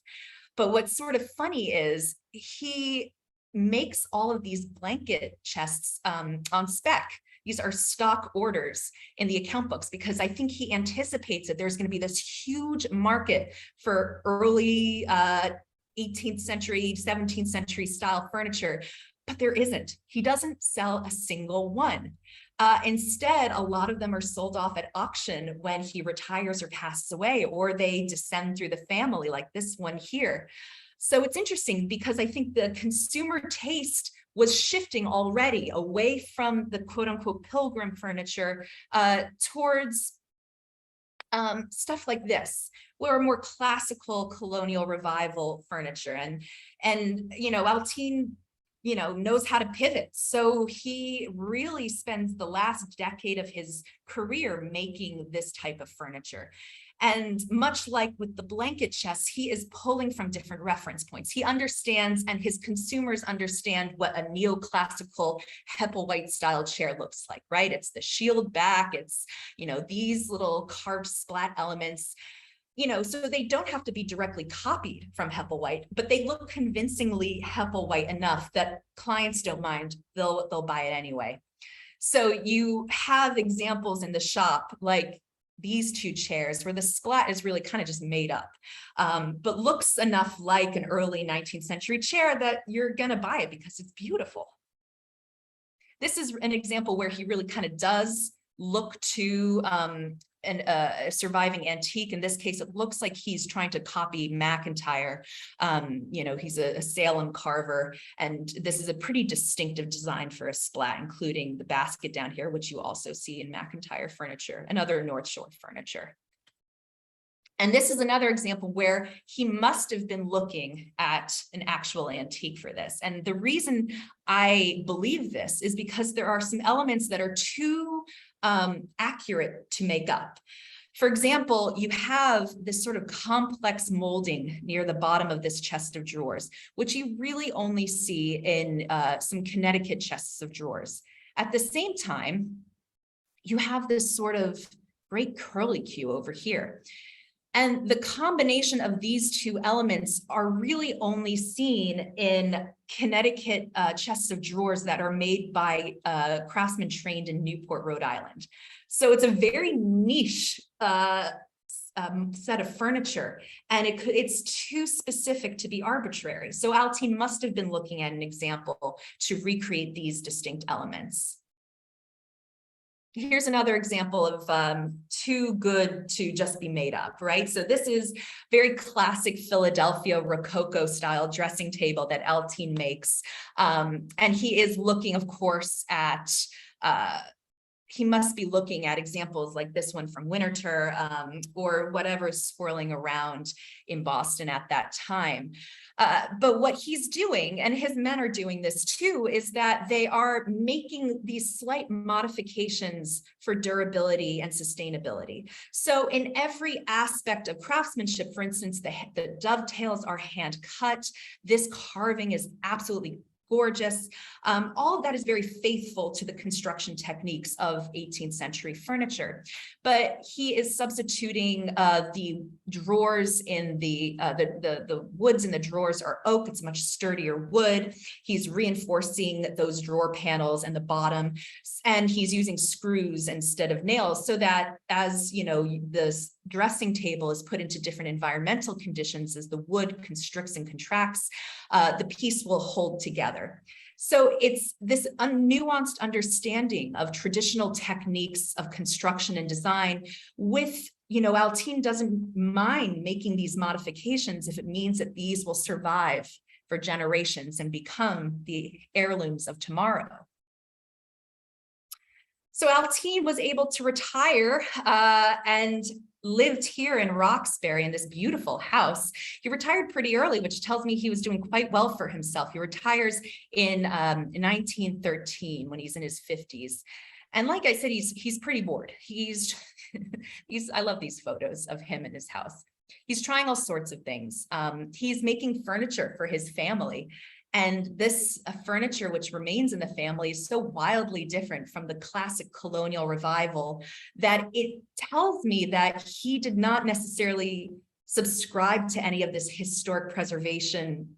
But what's sort of funny is he makes all of these blanket chests on spec. These are stock orders in the account books, because I think he anticipates that there's going to be this huge market for early 18th century, 17th century style furniture, but there isn't. He doesn't sell a single one. Instead, a lot of them are sold off at auction when he retires or passes away, or they descend through the family, like this one here. So it's interesting, because I think the consumer taste was shifting already away from the quote unquote pilgrim furniture towards stuff like this, where more classical colonial revival furniture. And Althin knows how to pivot. So he really spends the last decade of his career making this type of furniture. And much like with the blanket chests, he is pulling from different reference points. He understands, and his consumers understand, what a neoclassical Hepplewhite style chair looks like, right? It's the shield back, it's, these little carved splat elements. So they don't have to be directly copied from Hepplewhite, but they look convincingly Hepplewhite enough that clients don't mind. They'll buy it anyway. So you have examples in the shop like these 2 chairs where the splat is really kind of just made up, but looks enough like an early 19th century chair that you're going to buy it because it's beautiful. This is an example where he really kind of does look to a surviving antique. In this case, it looks like he's trying to copy McIntyre. He's a Salem carver, and this is a pretty distinctive design for a splat, including the basket down here, which you also see in McIntyre furniture and other North Shore furniture. And this is another example where he must have been looking at an actual antique for this. And the reason I believe this is because there are some elements that are too accurate to make up. For example, you have this sort of complex molding near the bottom of this chest of drawers, which you really only see in some Connecticut chests of drawers. At the same time, you have this sort of great curlicue over here. And the combination of these two elements are really only seen in Connecticut chests of drawers that are made by craftsmen trained in Newport, Rhode Island. So it's a very niche set of furniture, and it's too specific to be arbitrary. So Althin must have been looking at an example to recreate these distinct elements. Here's another example of too good to just be made up, right? So this is very classic Philadelphia Rococo style dressing table that Althin makes. And he is looking, of course, at he must be looking at examples like this one from Winterthur or whatever's swirling around in Boston at that time. But what he's doing, and his men are doing this too, is that they are making these slight modifications for durability and sustainability. So in every aspect of craftsmanship, for instance, the dovetails are hand cut. This carving is absolutely gorgeous. All of that is very faithful to the construction techniques of 18th century furniture. But he is substituting the drawers in the woods in the drawers are oak. It's much sturdier wood. He's reinforcing those drawer panels and the bottom, and he's using screws instead of nails, so that as you know, this dressing table is put into different environmental conditions, as the wood constricts and contracts, the piece will hold together. So it's this nuanced understanding of traditional techniques of construction and design with, you know, Althin doesn't mind making these modifications if it means that these will survive for generations and become the heirlooms of tomorrow. So Althin was able to retire and lived here in Roxbury in this beautiful house. He retired pretty early, which tells me he was doing quite well for himself. He retires in 1913 when he's in his 50s. And like I said, he's pretty bored. I love these photos of him in his house. He's trying all sorts of things. He's making furniture for his family. And this furniture, which remains in the family, is so wildly different from the classic colonial revival that it tells me that he did not necessarily subscribe to any of this historic preservation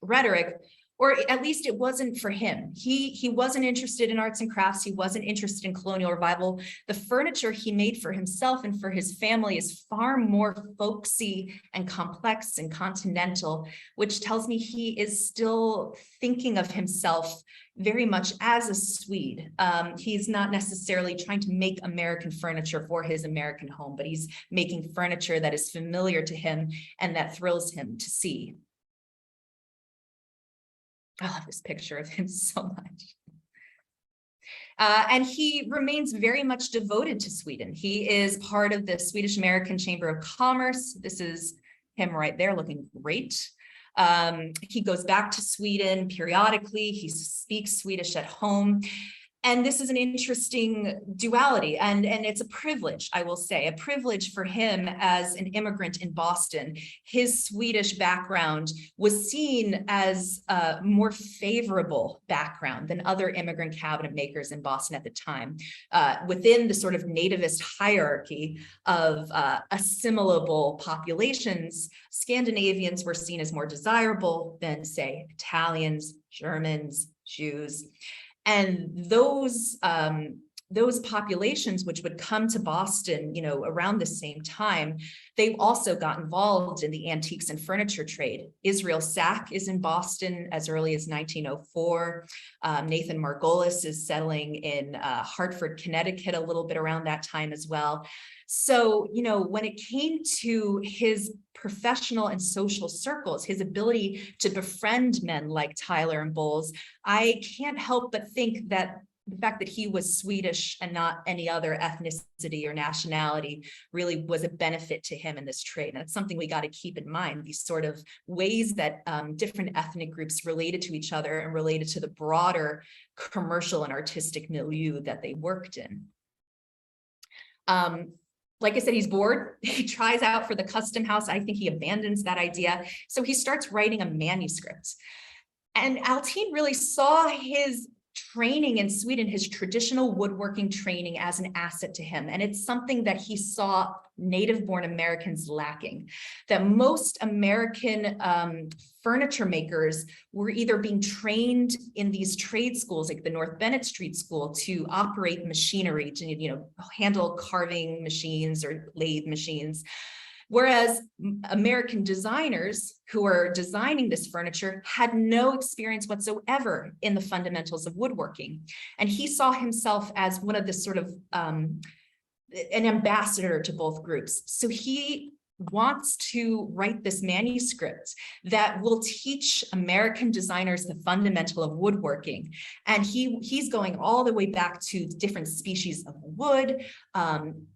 rhetoric, or at least it wasn't for him. He wasn't interested in arts and crafts. He wasn't interested in colonial revival. The furniture he made for himself and for his family is far more folksy and complex and continental, which tells me he is still thinking of himself very much as a Swede. He's not necessarily trying to make American furniture for his American home, but he's making furniture that is familiar to him and that thrills him to see. I love this picture of him so much. And he remains very much devoted to Sweden. He is part of the Swedish American Chamber of Commerce. This is him right there looking great. He goes back to Sweden periodically. He speaks Swedish at home. And this is an interesting duality, and it's a privilege, I will say, a privilege for him as an immigrant in Boston. His Swedish background was seen as a more favorable background than other immigrant cabinet makers in Boston at the time. Within the sort of nativist hierarchy of assimilable populations, Scandinavians were seen as more desirable than, say, Italians, Germans, Jews. And those populations which would come to Boston, you know, around the same time, they also got involved in the antiques and furniture trade. Israel Sack is in Boston as early as 1904. Nathan Margolis is settling in Hartford, Connecticut a little bit around that time as well. So, you know, when it came to his professional and social circles, his ability to befriend men like Tyler and Bowles, I can't help but think that the fact that he was Swedish and not any other ethnicity or nationality really was a benefit to him in this trade. And it's something we got to keep in mind, these sort of ways that different ethnic groups related to each other and related to the broader commercial and artistic milieu that they worked in. Like I said, he's bored. He tries out for the custom house. I think he abandons that idea. So he starts writing a manuscript. And Althin really saw his training in Sweden, his traditional woodworking training as an asset to him. And it's something that he saw native-born Americans lacking, that most American furniture makers were either being trained in these trade schools, like the North Bennett Street School, to operate machinery, to handle carving machines or lathe machines. Whereas American designers who are designing this furniture had no experience whatsoever in the fundamentals of woodworking. And he saw himself as one of the sort of an ambassador to both groups. So he wants to write this manuscript that will teach American designers the fundamental of woodworking. And he's going all the way back to different species of wood,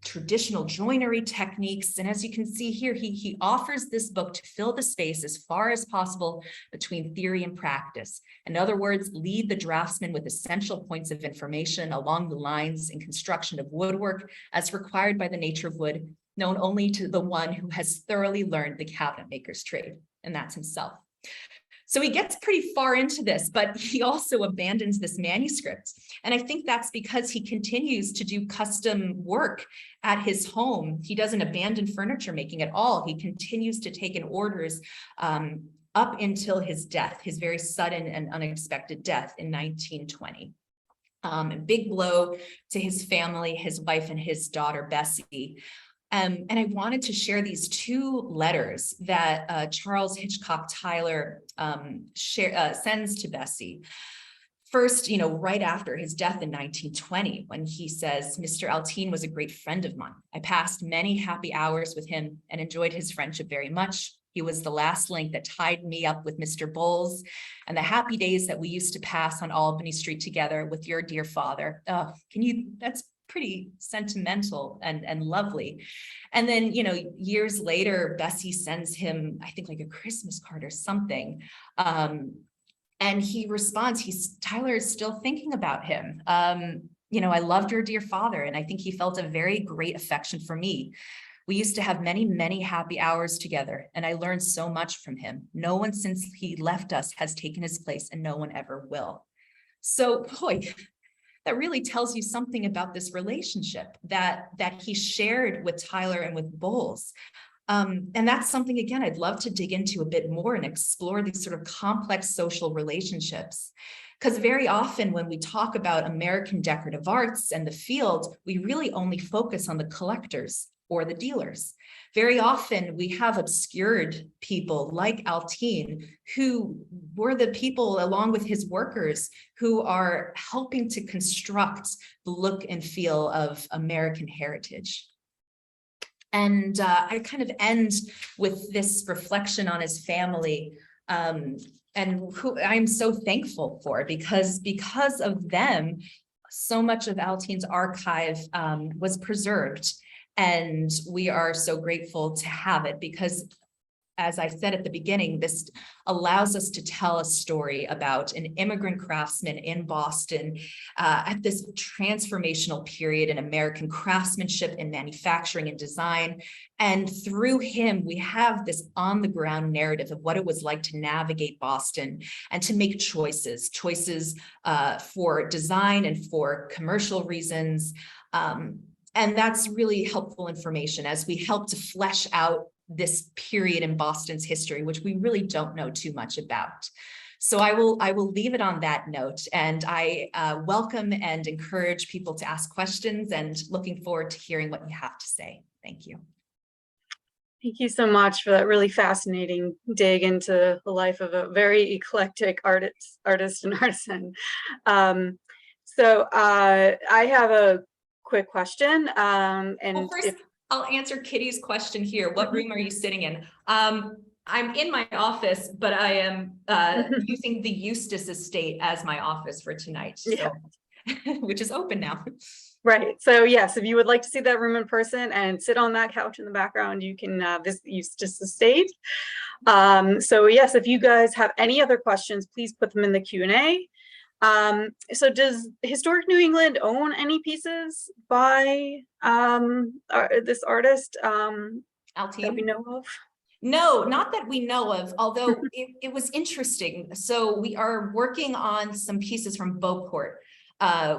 traditional joinery techniques. And as you can see here, he offers this book to fill the space as far as possible between theory and practice. In other words, lead the draftsman with essential points of information along the lines and construction of woodwork as required by the nature of wood, known only to the one who has thoroughly learned the cabinet maker's trade, and that's himself. So he gets pretty far into this, but he also abandons this manuscript. And I think that's because he continues to do custom work at his home. He doesn't abandon furniture making at all. He continues to take in orders up until his death, his very sudden and unexpected death in 1920. A big blow to his family, his wife and his daughter, Bessie. And I wanted to share these two letters that Charles Hitchcock Tyler sends to Bessie. First, right after his death in 1920, when he says, "Mr. Althin was a great friend of mine. I passed many happy hours with him and enjoyed his friendship very much. He was the last link that tied me up with Mr. Bowles, and the happy days that we used to pass on Albany Street together with your dear father." Oh, that's pretty sentimental and lovely. And then, years later, Bessie sends him, I think, like a Christmas card or something. And he responds, Tyler is still thinking about him. I loved your dear father, and I think he felt a very great affection for me. We used to have many, many happy hours together, and I learned so much from him. No one since he left us has taken his place, and no one ever will. So, boy, that really tells you something about this relationship that he shared with Tyler and with Bowles. And that's something, again, I'd love to dig into a bit more and explore these sort of complex social relationships. Because very often when we talk about American decorative arts and the field, we really only focus on the collectors or the dealers. Very often we have obscured people like Althin, who were the people, along with his workers, who are helping to construct the look and feel of American heritage. And I kind of end with this reflection on his family, and who I'm so thankful for, because of them, so much of Althin's archive was preserved. And we are so grateful to have it because, as I said at the beginning, this allows us to tell a story about an immigrant craftsman in Boston at this transformational period in American craftsmanship and manufacturing and design. And through him, we have this on-the-ground narrative of what it was like to navigate Boston and to make choices for design and for commercial reasons. And that's really helpful information as we help to flesh out this period in Boston's history, which we really don't know too much about. So I will leave it on that note, and I welcome and encourage people to ask questions, and looking forward to hearing what you have to say. Thank you. Thank you so much for that really fascinating dig into the life of a very eclectic artist and artisan. So I have a quick question. And well, first, I'll answer Kitty's question here. What room are you sitting in? I'm in my office, but I am using the Eustis Estate as my office for tonight, so, which is open now. Right. So yes, if you would like to see that room in person and sit on that couch in the background, you can visit Eustis Estate. So yes, if you guys have any other questions, please put them in the Q&A. So does Historic New England own any pieces by this artist Althin? that we know of? No, not that we know of, although it was interesting. So we are working on some pieces from Beauport.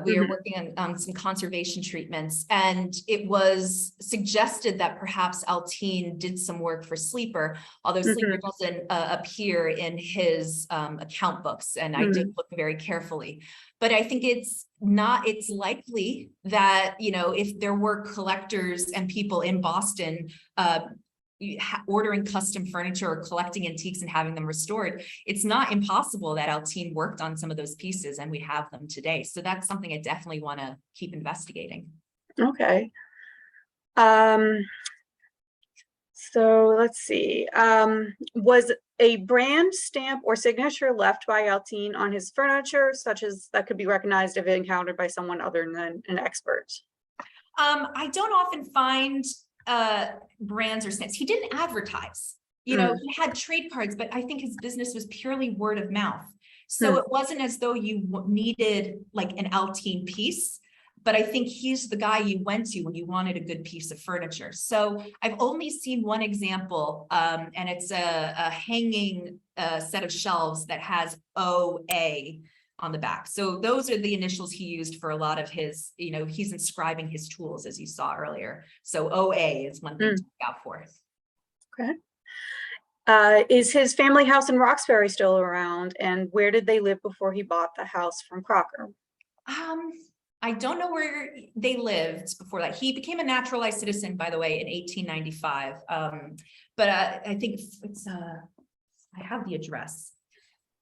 We are working on some conservation treatments, and it was suggested that perhaps Althin did some work for Sleeper, although Sleeper doesn't appear in his account books, and I did look very carefully. But I think it's likely that, you know, if there were collectors and people in Boston ordering custom furniture or collecting antiques and having them restored, it's not impossible that Althin worked on some of those pieces and we have them today. So that's something I definitely want to keep investigating. Okay. So let's see. Was a brand stamp or signature left by Althin on his furniture, such as that could be recognized if encountered by someone other than an expert? I don't often find brands or stamps. He didn't advertise, you know, he had trade cards, but I think his business was purely word of mouth. So it wasn't as though you needed like an Althin piece, but I think he's the guy you went to when you wanted a good piece of furniture. So I've only seen one example, and it's a hanging set of shelves that has OA on the back. So those are the initials he used for a lot of his, you know, he's inscribing his tools, as you saw earlier. So OA is one thing to look out for. Okay. Is his family house in Roxbury still around? And where did they live before he bought the house from Crocker? I don't know where they lived before that. He became a naturalized citizen, by the way, in 1895. But I think it's, I have the address.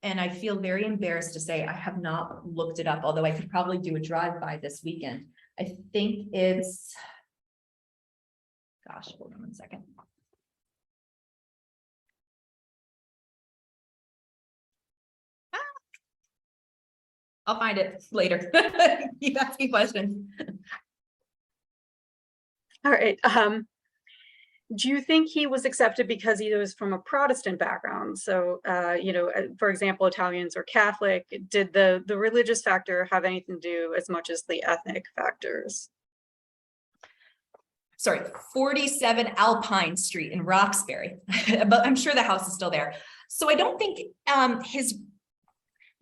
And I feel very embarrassed to say I have not looked it up, although I could probably do a drive-by this weekend. I think it's, gosh, hold on one second. I'll find it later. Keep asking questions. All right. Do you think he was accepted because he was from a Protestant background? So, you know, for example, Italians or Catholic. Did the religious factor have anything to do as much as the ethnic factors? Sorry, 47 Alpine Street in Roxbury, but I'm sure the house is still there. So I don't think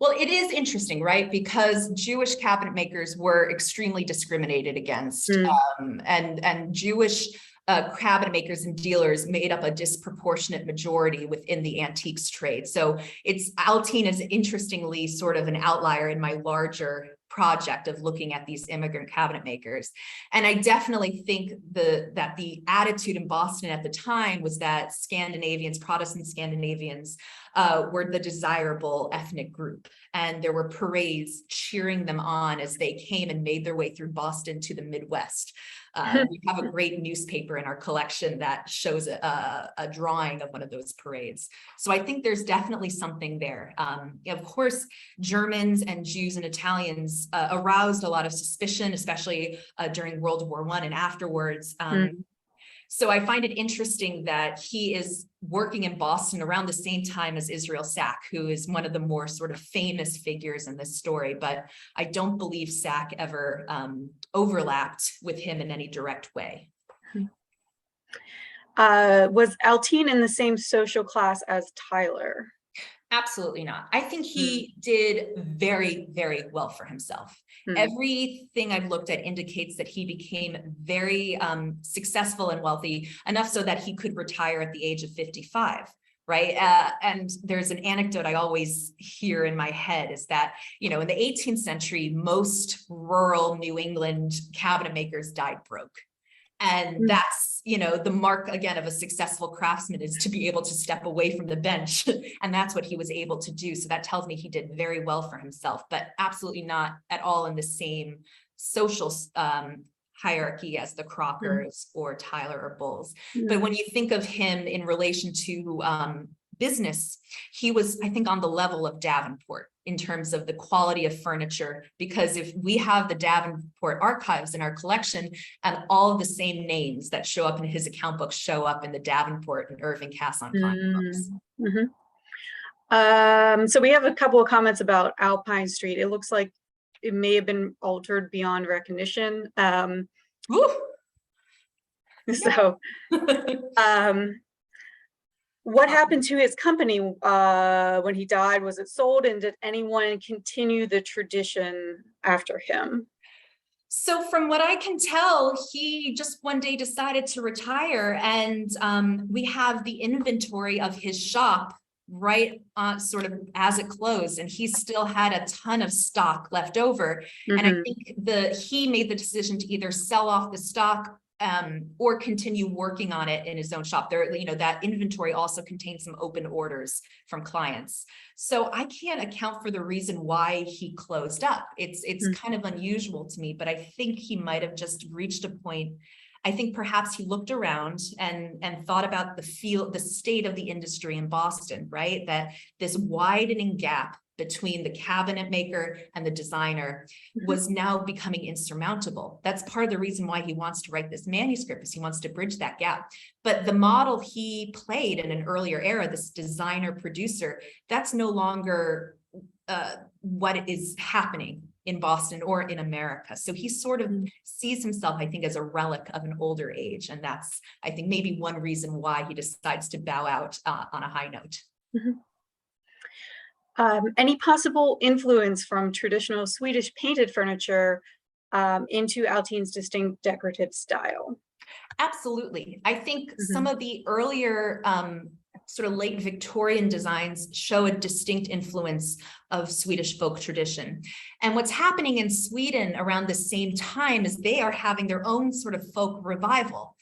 well, it is interesting, right? Because Jewish cabinet makers were extremely discriminated against, and Jewish cabinet makers and dealers made up a disproportionate majority within the antiques trade. So Althin is interestingly sort of an outlier in my larger project of looking at these immigrant cabinet makers. And I definitely think that the attitude in Boston at the time was that Protestant Scandinavians were the desirable ethnic group. And there were parades cheering them on as they came and made their way through Boston to the Midwest. We have a great newspaper in our collection that shows a drawing of one of those parades. So I think there's definitely something there. Of course, Germans and Jews and Italians aroused a lot of suspicion, especially during World War I and afterwards. So I find it interesting that he is working in Boston around the same time as Israel Sack, who is one of the more sort of famous figures in this story, but I don't believe Sack ever overlapped with him in any direct way. Was Althin in the same social class as Tyler? Absolutely not. I think he did very, very well for himself. Everything I've looked at indicates that he became very successful and wealthy enough so that he could retire at the age of 55. Right. And there's an anecdote I always hear in my head is that, you know, in the 18th century, most rural New England cabinet makers died broke. And that's, you know, the mark again of a successful craftsman is to be able to step away from the bench. And that's what he was able to do. So that tells me he did very well for himself, but absolutely not at all in the same social hierarchy as the Crockers or Tyler or Bulls. But when you think of him in relation to business, he was, I think, on the level of Davenport in terms of the quality of furniture, because if we have the Davenport archives in our collection and all of the same names that show up in his account books show up in the Davenport and Irving Cass-on-Klein books. So we have a couple of comments about Alpine Street. It looks like it may have been altered beyond recognition. So What happened to his company when he died? Was it sold, and did anyone continue the tradition after him? So from what I can tell, he just one day decided to retire, and we have the inventory of his shop right sort of as it closed, and he still had a ton of stock left over. And I think he made the decision to either sell off the stock or continue working on it in his own shop. There, that inventory also contains some open orders from clients. So I can't account for the reason why he closed up. It's kind of unusual to me, but I think he might have just reached a point. I think perhaps he looked around and thought about the state of the industry in Boston, right? That this widening gap between the cabinet maker and the designer was now becoming insurmountable. That's part of the reason why he wants to write this manuscript, is he wants to bridge that gap. But the model he played in an earlier era, this designer producer, that's no longer what is happening in Boston or in America. So he sort of sees himself, I think, as a relic of an older age. And that's, I think, maybe one reason why he decides to bow out on a high note. Any possible influence from traditional Swedish painted furniture into Althin's distinct decorative style? Absolutely. I think some of the earlier sort of late Victorian designs show a distinct influence of Swedish folk tradition. And what's happening in Sweden around the same time is they are having their own sort of folk revival.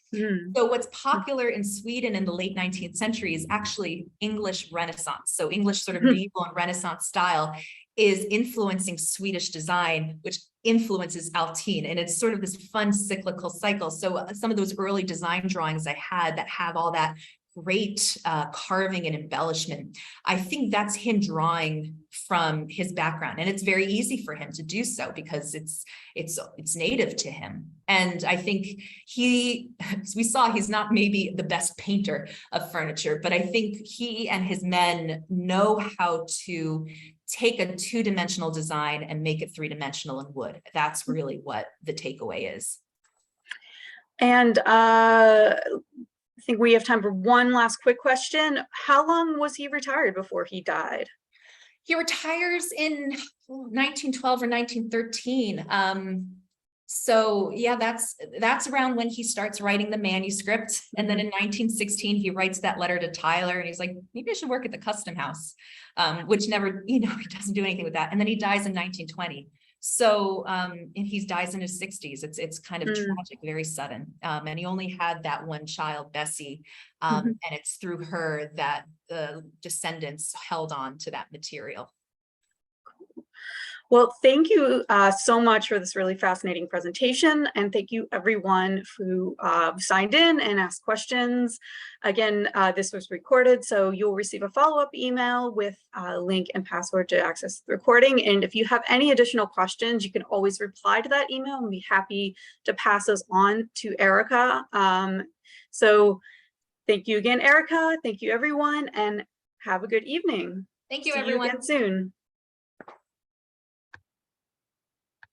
So what's popular in Sweden in the late 19th century is actually English Renaissance. So English sort of medieval and Renaissance style is influencing Swedish design, which influences Althin. And it's sort of this fun cyclical cycle. So some of those early design drawings I had that have all that great carving and embellishment, I think that's him drawing from his background, and it's very easy for him to do so because it's native to him. And I think as we saw, he's not maybe the best painter of furniture, but I think he and his men know how to take a two-dimensional design and make it three-dimensional in wood. That's really what the takeaway is. And I think we have time for one last quick question. How long was he retired before he died? He retires in 1912 or 1913. So yeah, that's around when he starts writing the manuscript. And then in 1916, he writes that letter to Tyler, and he's like, maybe I should work at the custom house, which never, he doesn't do anything with that. And then he dies in 1920. So, and he dies in his 60s. It's kind of tragic, very sudden. And he only had that one child, Bessie. And it's through her that the descendants held on to that material. Well, thank you so much for this really fascinating presentation, and thank you everyone who signed in and asked questions. Again, this was recorded, so you'll receive a follow-up email with a link and password to access the recording. And if you have any additional questions, you can always reply to that email and be happy to pass those on to Erica. So thank you again, Erica. Thank you, everyone, and have a good evening. Thank you, See everyone. you again soon.